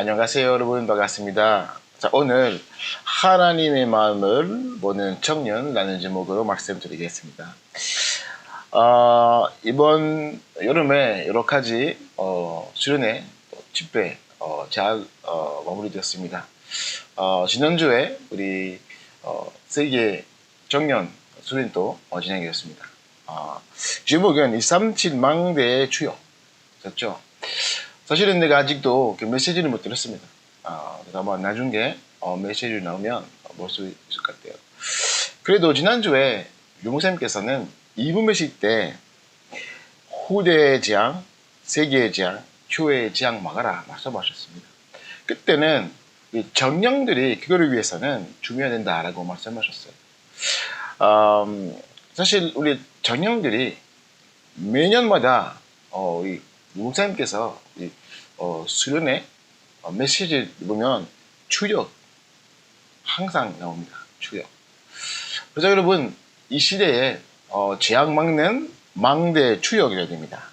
안녕하세요, 여러분. 반갑습니다. 자, 오늘 하나님의 마음을 보는 청년라는 제목으로 말씀드리겠습니다. 이번 여름에 여러 가지 수련회 집회 잘 마무리되었습니다. 지난주에 우리 세계 청년 수련도 진행되었습니다. 제목은 237 망대의 주역이었죠. 사실은 내가 아직도 그 메시지를 못 들었습니다. 그래서 아마 나중에 메시지 나오면 볼 수 있을 것 같아요. 그래도 지난주에 유목사님께서는 2부 메시지 때 후대의 재앙, 세계의 재앙, 교회의 재앙 막아라 말씀하셨습니다. 그때는 정령들이 그거를 위해서는 준비해야 된다라고 말씀하셨어요. 사실 우리 정령들이 매년마다 우리 목사님께서 수련회 메시지를 보면 주역 항상 나옵니다. 주역. 그래서 여러분 이 시대에 재앙 막는 망대 주역이어야 됩니다.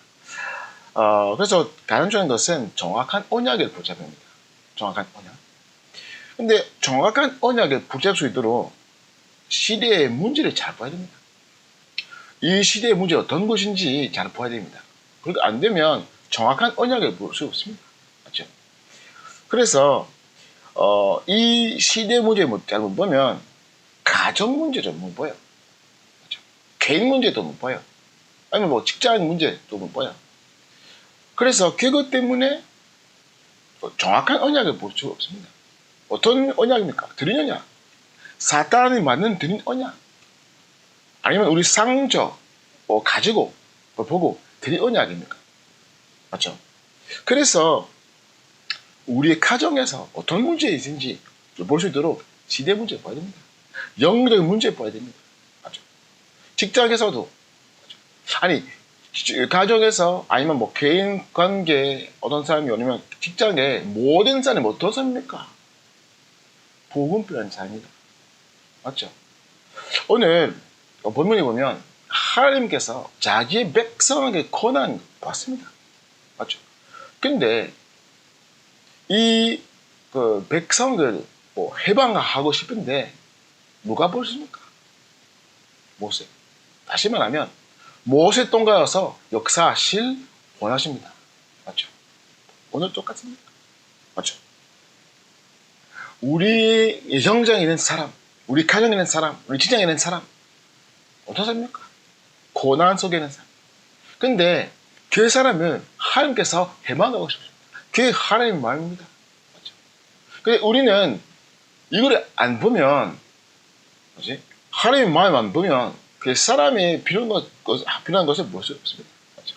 그래서 가장 중요한 것은 정확한 언약을 붙잡아야 합니다. 정확한 언약. 근데 정확한 언약을 붙잡을 수 있도록 시대의 문제를 잘 봐야 됩니다. 이 시대의 문제가 어떤 것인지 잘 봐야 됩니다. 그렇게 안 되면 정확한 언약을 볼 수 없습니다. 맞죠? 그래서 이 시대 문제 잘못 보면 가정 문제도 못 봐요. 맞죠? 개인 문제도 못 봐요. 아니면 뭐 직장 문제도 못 봐요. 그래서 그것 때문에 정확한 언약을 볼 수 없습니다. 어떤 언약입니까? 드린 언약. 사탄이 맞는 드린 언약. 아니면 우리 상저 가지고 보고 드린 언약입니까? 맞죠? 그래서 우리의 가정에서 어떤 문제가 있는지 볼 수 있도록 시대 문제 봐야 됩니다. 영적인 문제 봐야 됩니다. 맞죠? 직장에서도 맞죠? 아니 가정에서 아니면 뭐 개인 관계 어떤 사람이 아니면 직장에 모든 사람이 어떤 사람입니까? 복음 필요한 사람입니다. 맞죠? 오늘 본문에 보면 하나님께서 자기의 백성에게 권한 받습니다. 맞죠? 근데 이 백성을 해방하고 싶은데 누가 보십니까? 모세. 다시 말하면 모세 통과여서 역사하실 원하십니다. 맞죠? 오늘 똑같습니다. 맞죠? 우리 현장에 있는 사람, 우리 가정에 있는 사람, 우리 직장에 있는 사람 어떤 사람입니까? 고난 속에 있는 사람. 근데 그 사람은 하나님께서 해방하고 싶습니다. 그게 하나님의 마음입니다. 맞죠? 근데 우리는 이걸 안 보면, 뭐지? 하나님의 마음 안 보면 그 사람이 필요한 것을 볼 수 없습니다. 맞죠?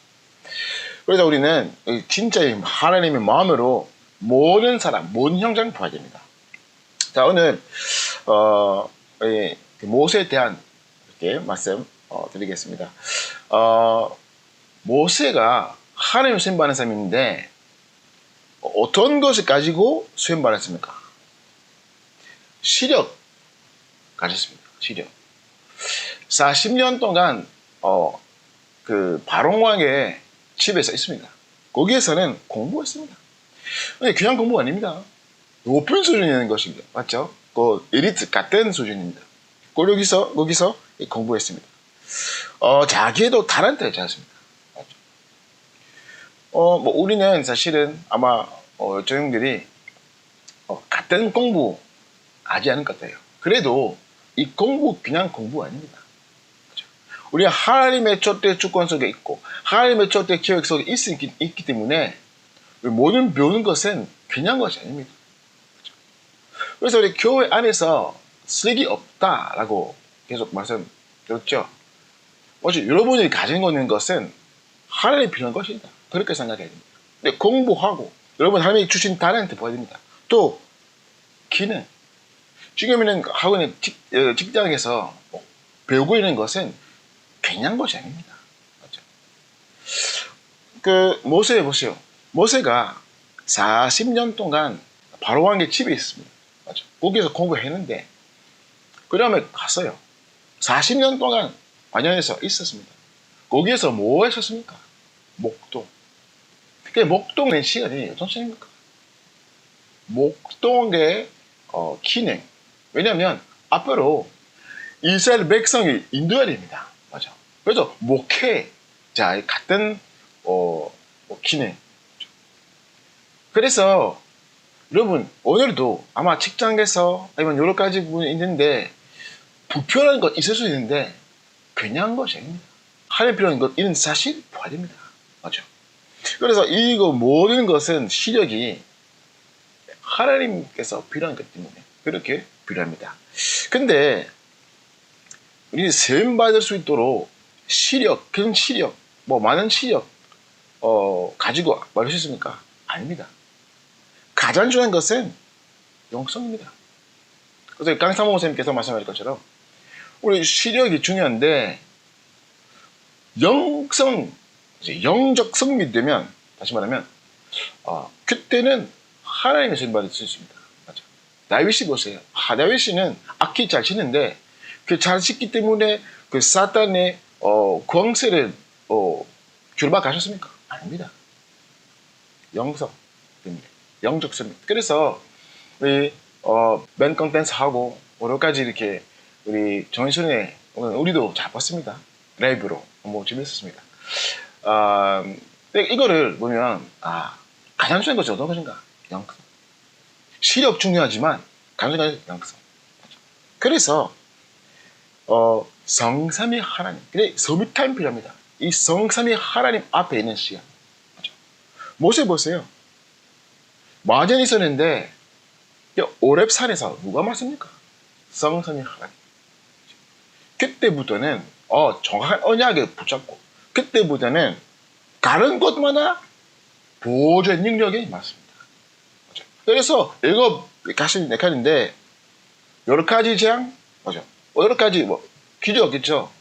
그래서 우리는 진짜 하나님의 마음으로 모든 사람, 모든 형장을 봐야 됩니다. 자, 오늘 모세에 대한 이렇게 말씀 드리겠습니다. 모세가 하나님을 수행받는 사람인데 어떤 것을 가지고 수행받았습니까? 시력 가졌습니다. 시력. 40년 동안 그 바론왕의 집에서 있습니다. 거기에서는 공부했습니다. 근데 그냥 공부가 아닙니다. 높은 수준이라는 것입니다. 맞죠? 그 엘리트 같은 수준입니다. 거기서 공부했습니다. 자기도 달란트를 찾았습니다. 뭐 우리는 사실은 아마 여러분들이 같은 공부 하지 않을 것 같아요. 그래도 이 공부 그냥 공부 아닙니다. 그렇죠? 우리가 하나님의 절대 주권 속에 있고 하나님의 절대 계획 속에 있기 때문에 모든 배우는 것은 그냥 것이 아닙니다. 그렇죠? 그래서 우리 교회 안에서 쓰레기 없다라고 계속 말씀드렸죠. 어찌 여러분이 가지고 있는 것은 하나님이 필요한 것이다. 그렇게 생각해야 됩니다. 근데 공부하고 여러분 하나님이 주신 달란트 보여야 됩니다. 또 기능. 지금에는 하고 있는 직장에서 배우고 있는 것은 그냥 것이 아닙니다. 맞죠? 그 모세 보세요. 모세가 40년 동안 바로왕의 집에 있습니다. 맞죠? 거기서 공부했는데 그 다음에 갔어요. 40년 동안 반연에서 있었습니다. 거기에서 뭐 했었습니까? 목동. 그 목동의 시간이 어떤 시간입니까? 목동의 기능. 왜냐하면 앞으로 이스라엘 백성이 인도해야 됩니다. 맞아. 그래서 목회자의 같은 기능. 그래서 여러분 오늘도 아마 직장에서 아니면 여러 가지 부분이 있는데 불편한 것 있을 수 있는데 그냥 것이 아닙니다. 하나님 필요한 것 이런 사실 봐야 됩니다. 맞죠? 그래서 이거 모든 것은 시력이 하나님께서 필요한 것 때문에 그렇게 필요합니다. 근데 우리 세움 받을 수 있도록 시력, 큰 시력, 뭐 많은 시력 가지고 말할 수 있습니까? 아닙니다. 가장 중요한 것은 영성입니다. 그래서 강사모 선생님께서 말씀하신 것처럼 우리 시력이 중요한데 영적 성이 되면 다시 말하면 그때는 하나님의 쓰임 받을 수 있습니다. 맞죠? 다윗이 보세요. 다윗이는 악기 잘 치는데 그 잘 치기 때문에 그 사탄의 권세를 결박하셨습니까? 아닙니다. 영성 때문에 영적 성이. 그래서 우리 맨 컨텐츠 하고 여러 가지 이렇게 우리 정신에 우리도 잘 봤습니다. 라이브로 너무 재밌었습니다. 이거를 보면 가장 중요한 것이 어떤 것인가? 영성. 시력 중요하지만 가장 중요한 것이 영성. 그래서 성삼위 하나님. 근데 서밋타임 필요합니다. 이 성삼위 하나님 앞에 있는 시간. 모세 보세요. 마전이 있었는데 오렙산에서 누가 맞습니까? 성삼위 하나님. 그때부터는 정확한 언약을 붙잡고 그때부터는 가는 곳마다 보조의 능력이 많습니다. 그래서 이거 가시 내칸인데 여러 가지 재앙, 맞아. 여러 가지 기적 있죠.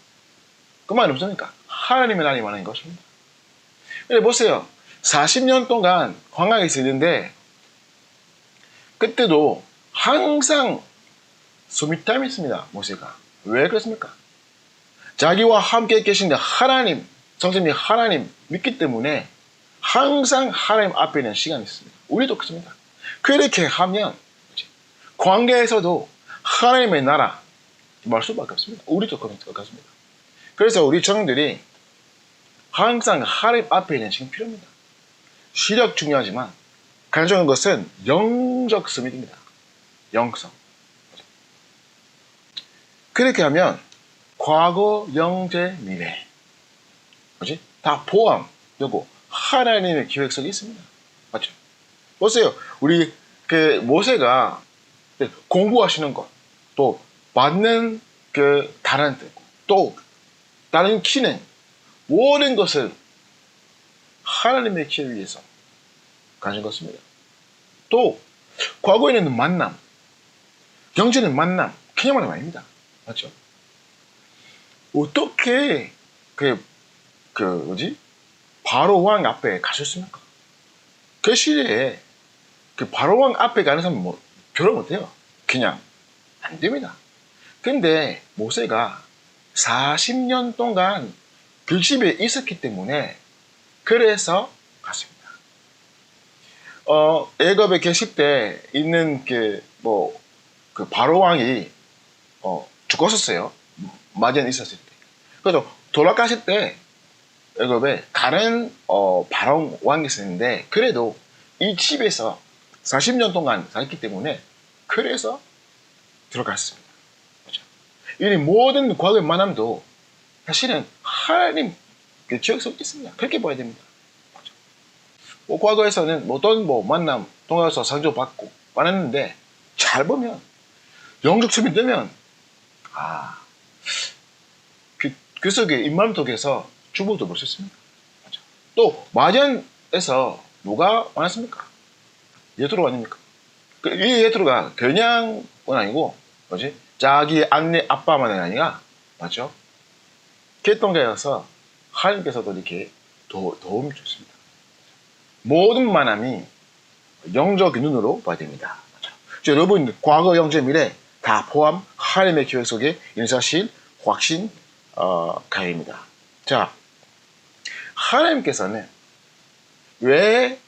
그만 없으니까 하나님의 날이 많은 것입니다. 근데 보세요. 40년 동안 광야에 있었는데 그때도 항상 소미타임이 있습니다. 모세가. 왜 그렇습니까? 자기와 함께 계신 하나님, 성삼위 하나님 믿기 때문에 항상 하나님 앞에 있는 시간이 있습니다. 우리도 그렇습니다. 그렇게 하면 광야에서도 하나님의 나라 말 수밖에 없습니다. 우리도 그렇습니다. 그래서 우리 청년들이 항상 하나님 앞에 있는 시간이 필요합니다. 시력 중요하지만 가장 중요한 것은 영적 스밋입니다. 영성. 그렇게 하면 과거, 현재, 미래 뭐지? 다 포함되고 하나님의 계획 속에 있습니다. 맞죠? 보세요. 우리 그 모세가 공부하시는 것, 또 받는 그 달란트, 또 다른 기능, 모든 것을 하나님의 기회 위해서 가진 것입니다. 또 과거에는 만남, 경제는 만남, 그냥 만남 아닙니다. 맞죠? 어떻게 바로 왕 앞에 가셨습니까? 그 시대에 그 바로 왕 앞에 가는 사람은 별로 못해요. 그냥 안 됩니다. 근데 모세가 40년 동안 그 집에 있었기 때문에 그래서 갔습니다. 애굽에 계실 때 있는 그 바로 왕이 죽었었어요. 마디안 있었을 때. 그래서 돌아가실 때 애굽에 다른 바로 왕이 있었는데 그래도 이 집에서 40년 동안 살기 때문에 그래서 들어갔습니다. 그렇죠? 이 모든 과거의 만남도 사실은 하나님 그 기억 속에 있습니다. 그렇게 봐야 됩니다. 그렇죠? 과거에서는 어떤 만남 통해서 상조받고 많았는데 잘 보면 영적 수이 되면 그 속에 입만 속에서 주부도 볼 수 있습니다. 그렇죠? 또 마디안에서 누가 많았습니까? 예트로 아닙니까? 이 예트로가 그냥은 아니고 뭐지? 자기 아내 아빠만이 아니라 맞죠? 개똥가여서 하나님께서도 이렇게 도움을 주십니다. 모든 만남이 영적 눈으로 봐야 됩니다. 맞죠? 여러분 과거, 현재, 미래 다 포함 하나님의 계획 속에 있는 사실 확신 가입니다. 자, 하나님께서는 왜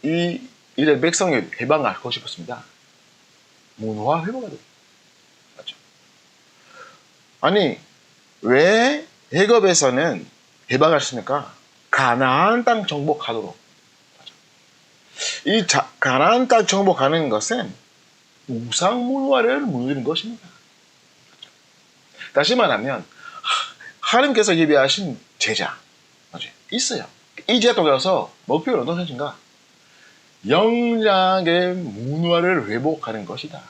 이 이제 백성을 해방하고 싶었습니다. 문화 회복가 돼. 맞죠? 아니 왜 애굽에서는 해방했습니까? 가나안 땅 정복하도록. 이 가나안 땅 정복하는 것은 우상 문화를 무너뜨리는 것입니다. 다시 말하면 하나님께서 예비하신 제자 있어요. 이 제자 통해서 목표는 어떤 것인가? 영장의 문화를 회복하는 것이다.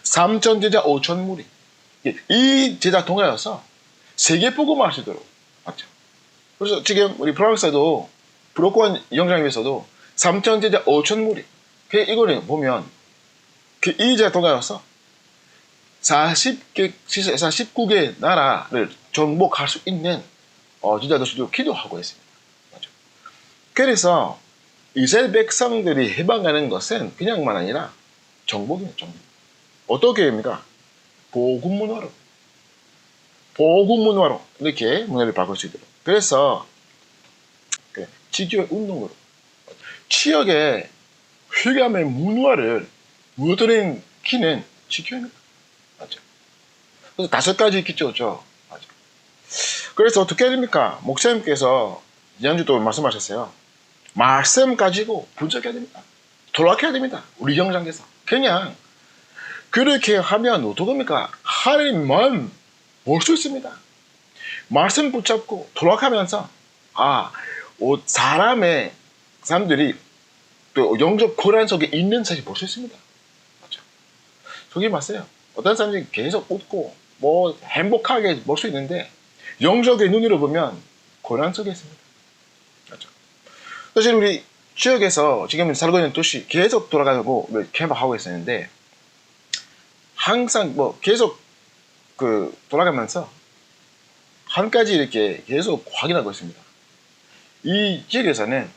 3천 제자 5천 무리. 이 제자 통하여서 세계 복음을 하시도록. 맞죠? 그래서 지금 우리 프랑스에도 브로코원 영장에서도 3천 제자 5천 무리. 이거를 보면 이 제자 통하여서 49개 나라를 정복할 수 있는 제자들도 기도하고 있습니다. 맞죠? 그래서 이스라엘 백성들이 해방하는 것은 그냥만 아니라 정복이에요. 정복. 어떻게 합니까? 복음 문화로 이렇게 문화를 바꿀 수 있도록. 그래서 지교의 운동으로 지역의 휘감의 문화를 무너뜨린 키는 지교입니다. 맞죠? 그래서 5가지 기초죠. 맞죠? 그래서 어떻게 해야 됩니까? 목사님께서 지난주도 말씀하셨어요. 말씀 가지고 분석해야 됩니다. 돌아가야 됩니다. 우리 영장에서. 그냥 그렇게 하면 어떡합니까? 하나님만 볼 수 있습니다. 말씀 붙잡고 돌아가면서 사람들이 또 영적 고난 속에 있는 사실 볼 수 있습니다. 맞죠? 속이 맞어요. 어떤 사람들이 계속 웃고 뭐 행복하게 볼 수 있는데 영적의 눈으로 보면 고난 속에 있습니다. 맞죠? 사실 우리 지역에서 지금 살고 있는 도시 계속 돌아가고 캠프하고 있었는데 항상 계속 돌아가면서 한 가지 이렇게 계속 확인하고 있습니다. 이 지역에서는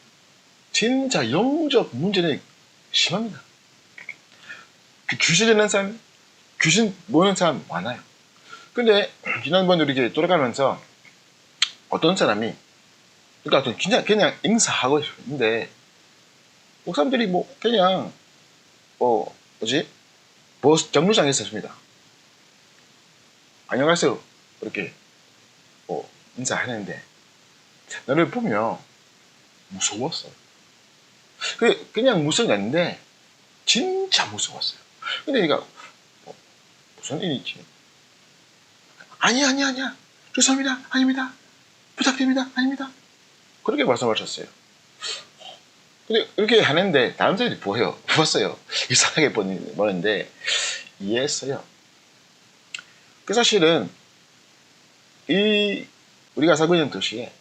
진짜 영적 문제는 심합니다. 귀신 듣는 사람, 귀신 보는 사람 많아요. 근데 지난번에 이렇게 돌아가면서 어떤 사람이 그러니까 그냥 인사하고 있는데 목사님들이 그냥 버스 정류장에 있었습니다. 안녕하세요. 이렇게 인사하는데 나를 보면 무서웠어요. 그냥 무서운 게 아닌데 진짜 무서웠어요. 근데 얘가 무슨 일이지? 아니야. 죄송합니다. 아닙니다. 부탁드립니다. 아닙니다. 그렇게 말씀하셨어요. 근데 이렇게 하는데 다른 사람들이 보았어요. 이상하게 보는데 이해했어요. 사실은 우리가 살고 있는 도시에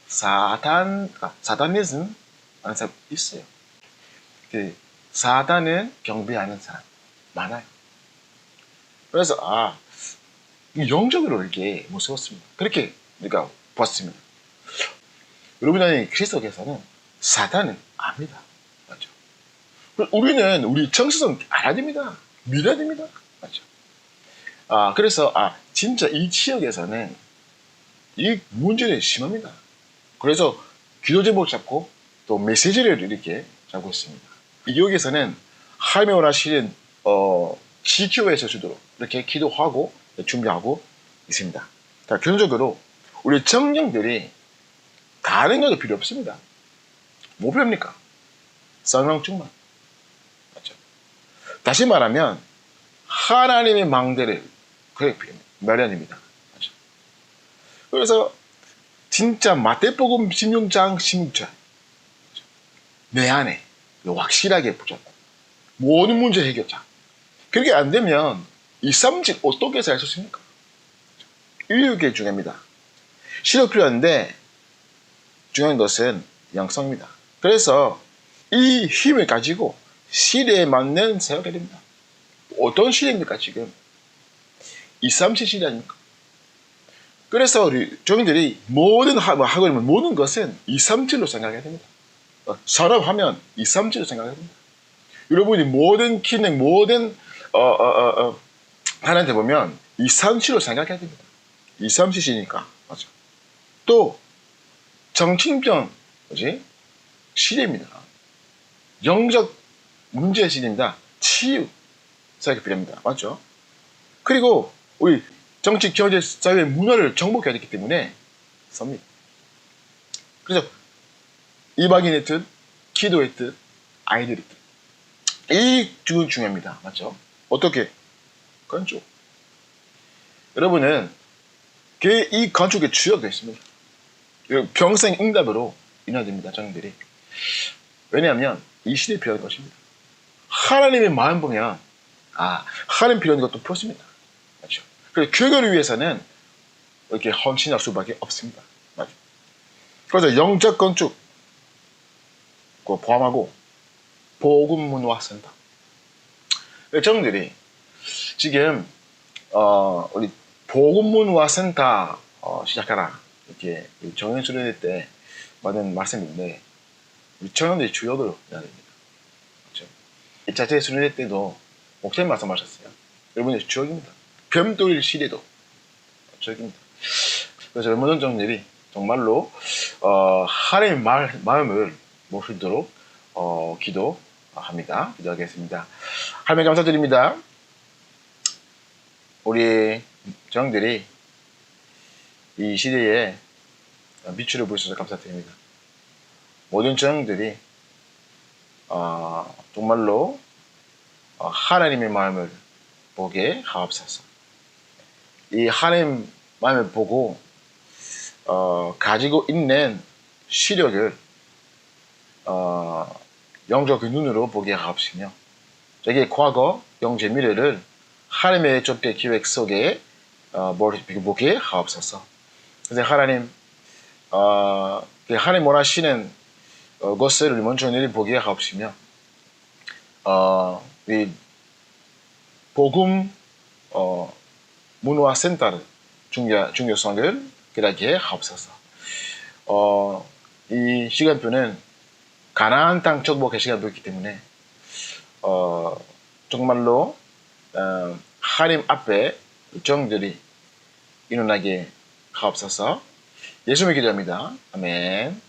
사다니즘 하는 사람 있어요. 사단을 경배하는 사람 많아요. 그래서 영적으로 이렇게 무서웠습니다. 그렇게 우리가 봤습니다. 여러분이 그리스도께서는 사단은 압니다. 맞죠? 우리는 우리 정체성 알아야 됩니다. 믿어야 됩니다. 맞죠? 그래서 진짜 이 지역에서는 이 문제는 심합니다. 그래서 기도 제목 잡고 또 메시지를 이렇게 잡고 있습니다. 이 지역에서는 하나님의 원하시는 지교에서 주도록 이렇게 기도하고 준비하고 있습니다. 결론적으로 우리 청년들이 다른 것도 필요 없습니다. 뭐 필요합니까? 성령 충만. 맞죠? 다시 말하면 하나님의 망대를 마련입니다. 맞죠? 그래서 진짜 마태복음 16장 16절 내 안에 확실하게 붙잡고 모든 문제 해결자. 그렇게 안 되면 이 삼질 어떻게 살 수 있습니까? 이게 중요합니다. 실력 필요한데 중요한 것은 영성입니다. 그래서 이 힘을 가지고 시대에 맞는 사역해야 됩니다. 어떤 시대입니까 지금? 237 시대 아닙니까? 그래서 우리 종들이 모든 학원이면 모든 것은 237로 생각해야 됩니다. 산업하면 237로 생각해야 됩니다. 여러분이 모든 기능, 모든 하나한테 보면 237로 생각해야 됩니다. 237이니까 맞죠? 또 정신병 시대입니다. 영적 문제의식입니다. 치유 사회가 필요합니다. 맞죠? 그리고 우리 정치, 경제, 사회, 문화를 정복해야 되기 때문에 섭니다. 그래서 이방인의 뜻, 기도의 뜻, 아이들의 뜻. 이 두 중요합니다. 맞죠? 어떻게? 건축. 여러분은 이 건축의 주역도 있습니다. 평생 응답으로 인하됩니다. 저희들이. 왜냐하면 이 시대에 필요한 것입니다. 하나님의 마음 보면 하나님 필요한 것도 풀었습니다. 맞죠? 그래서 교회를 위해서는 이렇게 헌신할 수밖에 없습니다. 맞죠? 그래서 영적 건축 포함하고 복음 문화 센터. 저희들이 지금 우리 복음 문화 센터 시작하라 이렇게 정연 수련회 때 받은 말씀인데 우리 청년들이 주역으로 해야 됩니다. 그렇죠? 1차 수련회 때도 목사님 말씀하셨어요. 여러분의 주역입니다. 뱀돌 시대도 주역입니다. 그래서 모든 청년들이 정말로 하나님의 마음을 모시도록 기도합니다. 기도하겠습니다. 하나님 감사드립니다. 우리 청년들이 이 시대에 빛을 보셔서 감사드립니다. 모든 청년들이 정말로 하나님의 마음을 보게 하옵소서. 이 하나님 마음을 보고 가지고 있는 시력을 영적 눈으로 보게 하옵시며 자기의 과거, 영재 미래를 하나님의 좁게 기획 속에 보게 하옵소서. 그래서 하나님 하나님 원하시는 것을 먼저 보게 하옵시며 이 복음 문화 센터의 중요성을 깨닫게 하옵소서. 이 시간표는 가나안 땅 정복의 시간표이기 때문에 정말로 하나님 앞에 정들이 일어나게 하옵소서. 예수님의 기도합니다. 아멘.